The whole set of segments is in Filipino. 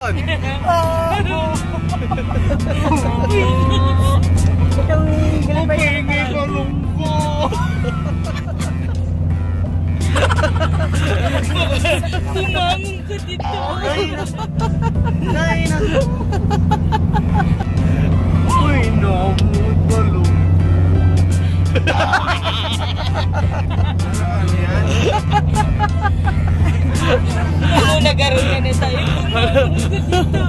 Sumangon ka dito. Uy, namut balong. Ano nagaroon ka na tayo? Sumangon ka dito.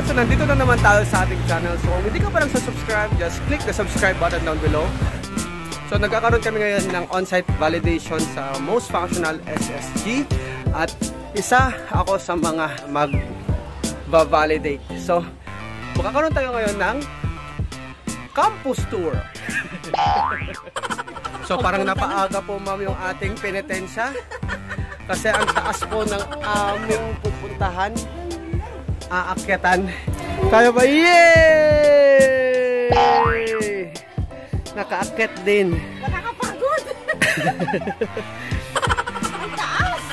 So nandito na naman tayo sa ating channel. So kung hindi ka pa subscribe, just click the subscribe button down below. So nagkakaroon kami ngayon ng on-site validation sa most functional SSG at isa ako sa mga mag-validate. So magkakaroon tayo ngayon ng campus tour. So parang napaaga po ma'am yung ating penitensya kasi ang taas po ng aming pupuntahan. Aakyatan. Kaya ba? Yay! Nakaakyat din. Nakakapagod. Ang taas.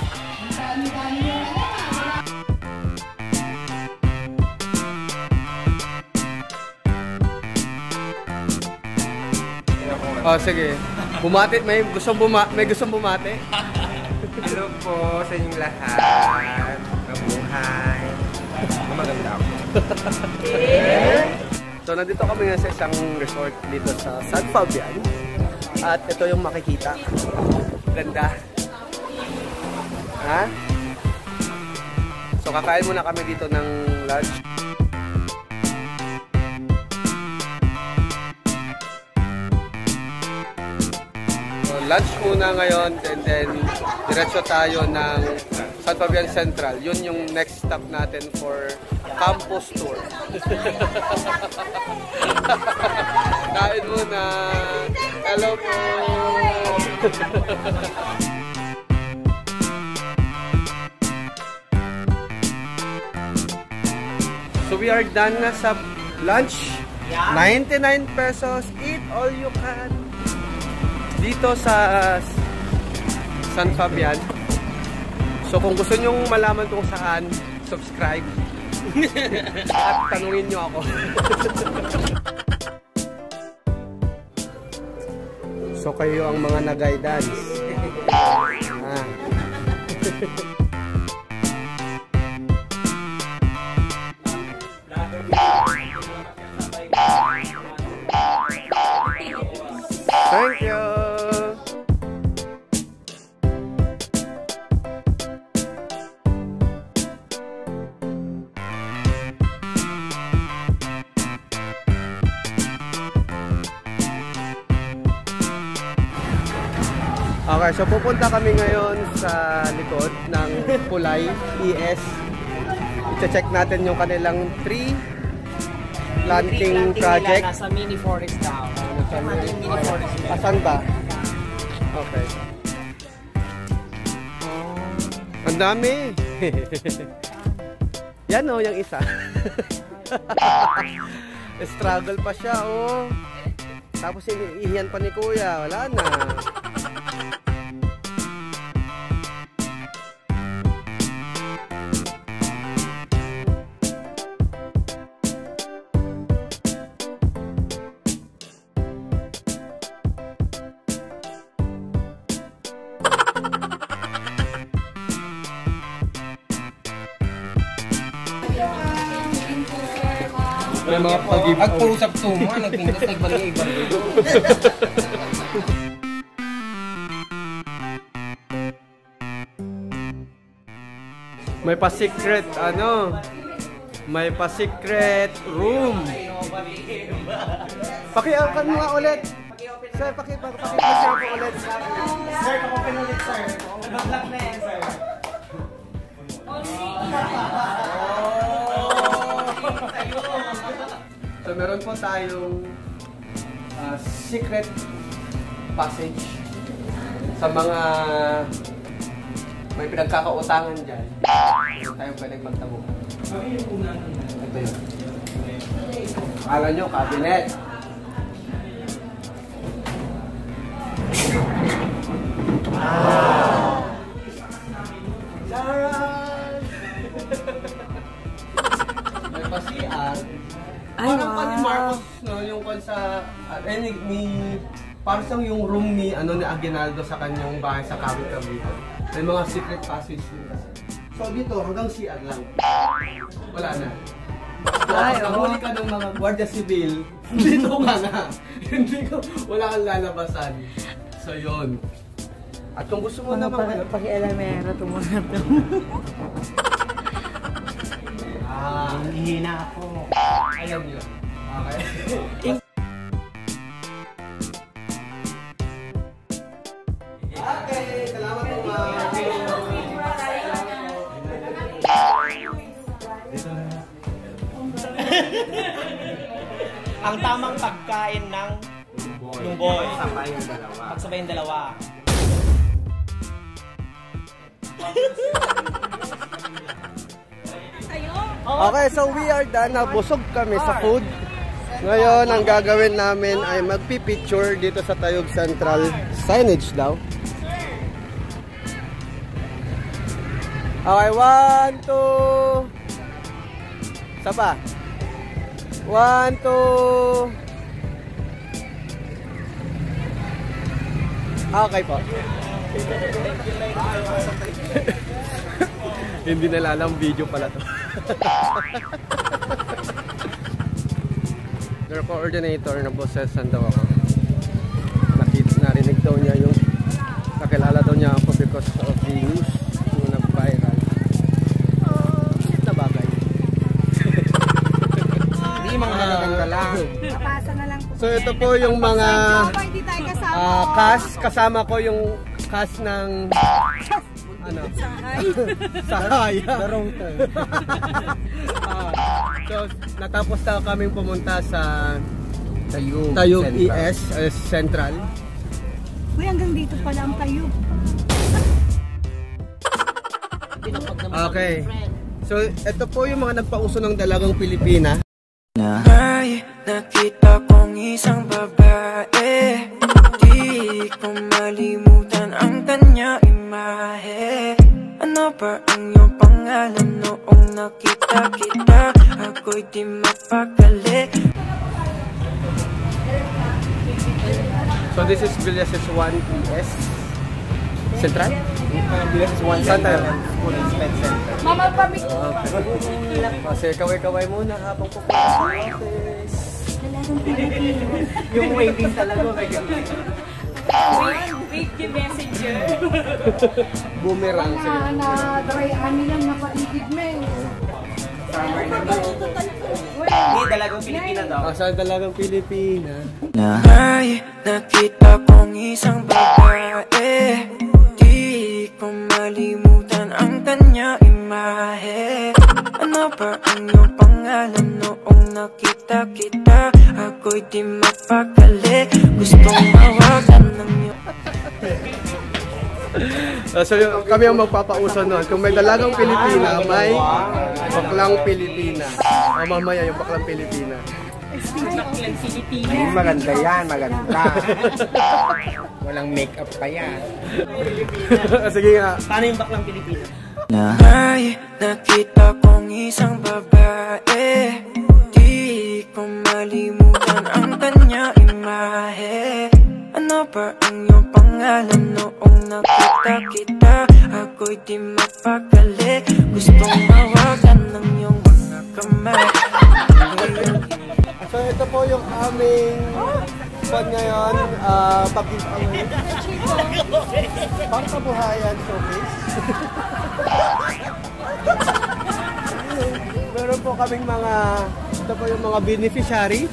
Oh, sige. Bumati, may gustong bumati. Hello po sa inyong lahat. Mabuhay. Maganda ako. So nandito kami nga sa isang resort dito sa San Fabian. At ito yung makikita. Ganda. Ha? So kakain muna kami dito ng lunch. So lunch muna ngayon and then diretso tayo ng San Fabian Central. Yun yung next stop natin for campus tour. Kain muna. Hello po. So we are done na sa lunch. 99 pesos. Eat all you can. Dito sa San Fabian. So kung gusto nyong malaman kung saan, subscribe. At tanungin nyo ako. So kayo ang mga nag-guidance. Thank you. Okay, so pupunta kami ngayon sa likod ng Pulay ES. I-check natin yung kanilang tree planting project. Nasa mini forest daw. Asan ba? Okay. Ang dami. Yan o, yung isa. Struggle pa siya, oh. Tapos iniihiyan pa ni Kuya. Wala na. May mga pag-give out. Pag-usap to mo, nagpindas, nagbalik-ibalik. May pa-secret, ano? May pa-secret room. Paki-open mo nga ulit. Sir, paki-open ulit. Sir, pag-open ulit, sir. Mag-vlog na yan, sir. So meron po tayong secret passage sa mga may pinagkakautangan dyan. Meron tayong pwedeng magtabukan. Ito yun. Akala nyo, cabinet. May pasian. Ay, Parang pa ni Marcos, no, yung kung sa, parang yung room ni, ni Aguinaldo sa kanyang bahay sa Cavite. May mga secret passage din kasi. So dito, hanggang CR lang. Wala na. So, Ay, nahuli ka ng mga Guardia Civil, dito ka na. Wala kang lalabasan. So yun. At kung gusto mo naman... Pag-elemero, tumunod to. Hihina ako. Ayaw nyo. Okay. Okay, salamat po ma'am. Ang tamang pagkain ng lumboy. Pagsabay yung dalawa. Okay, so we are done. Nabusog kami sa food. Ngayon, ang gagawin namin ay magpipicture dito sa Tayog Central. Signage daw. Okay, 1, 2. Isa pa. 1, 2. Okay po. Hindi nalalang video pala to. Their coordinator na bossesan daw ako. Narinig daw niya yung nakilala daw niya ako because of the news yung nag-viral. Shit na bagay. Hindi mga nagaganda lang. Kapasa na lang po. So ito po yung mga Hindi tayo kasama. cast. Kasama ko yung cast ng Sahay. The router. So, natapos na kaming pumunta sa Tayog ES Central. Uy, hanggang dito pala ang Tayog. Okay. So, ito po yung mga nagpauso ng Dalagang Pilipina. May nakita kong isang babae, di ko malimutan ang kanya imahe. Ano ba ang iyong pangalan noong nakita kita? Ako'y di mapakali. So, this is Villases 1 ES Central? Villases 1 Central. Mama, pamik. Kasi kaway-kaway muna habang pupunta sa office. Yung waving talaga. Wait, the messenger. Boomerang sila. Na-dry ani lang napaigid mo eh. Hindi, Dalagang Pilipina daw. Sa Dalagang Pilipina. May nakita kong isang babae, di ko malimutan ang kanya imahe. Ano ba ang iyong pangalan noong nakita kita? Ako'y di mapakali, gustong mawagan ng iyong... So kami ang magpapauso nun. Kung may Dalagang Pilipina, may Baklang Pilipina. O mamaya yung Baklang Pilipina. Baklang Pilipina. Maganda yan, maganda. Walang makeup pa yan. Sige nga. Paano yung Baklang Pilipina? May nakita kong isang babae, di ko malimutan ang kanya imahe. Ano ba ang iyong pangalan noong nakita kita? Ako'y di mapakali, gustong mawagan ng iyong mga kamay. So ito po yung aming spot ngayon. Pangkabuhayan showcase. Meron po kaming mga, ito po yung mga beneficiary.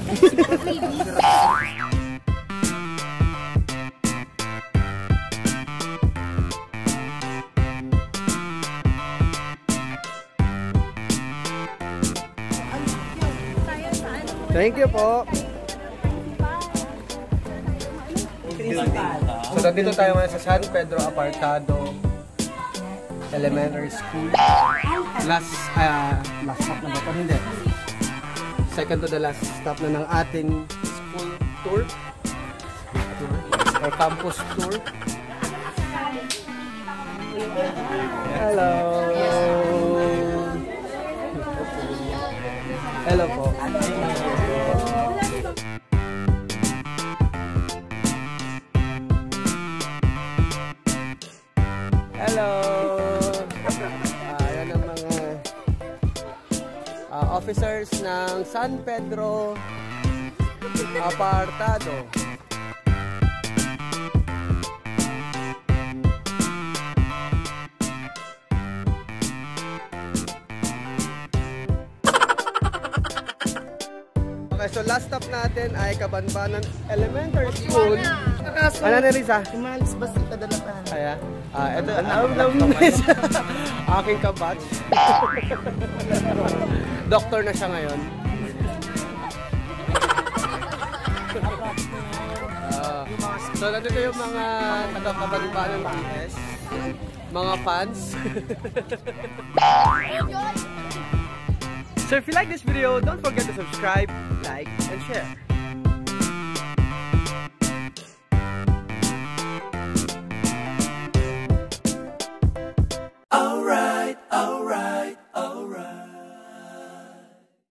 Thank you po. So nandito tayo ngayon sa San Pedro Apartado Elementary School. Last stop na ba ito? Hindi. Second to the last stop na ng ating school tour. Or campus tour. Hello. Hello po. Hello. Ayan ang mga officers ng San Pedro Apartado. Okay, so last stop natin ay Kabanbanan Elementary School. Ano na Riza? Imalis ba sa Dalaga? Kaya, ito, aking kabatch. Doktor na siya ngayon. So, nandito yung mga taga-Kabanbanan BS, mga fans. So, if you like this video, don't forget to subscribe, like, and share.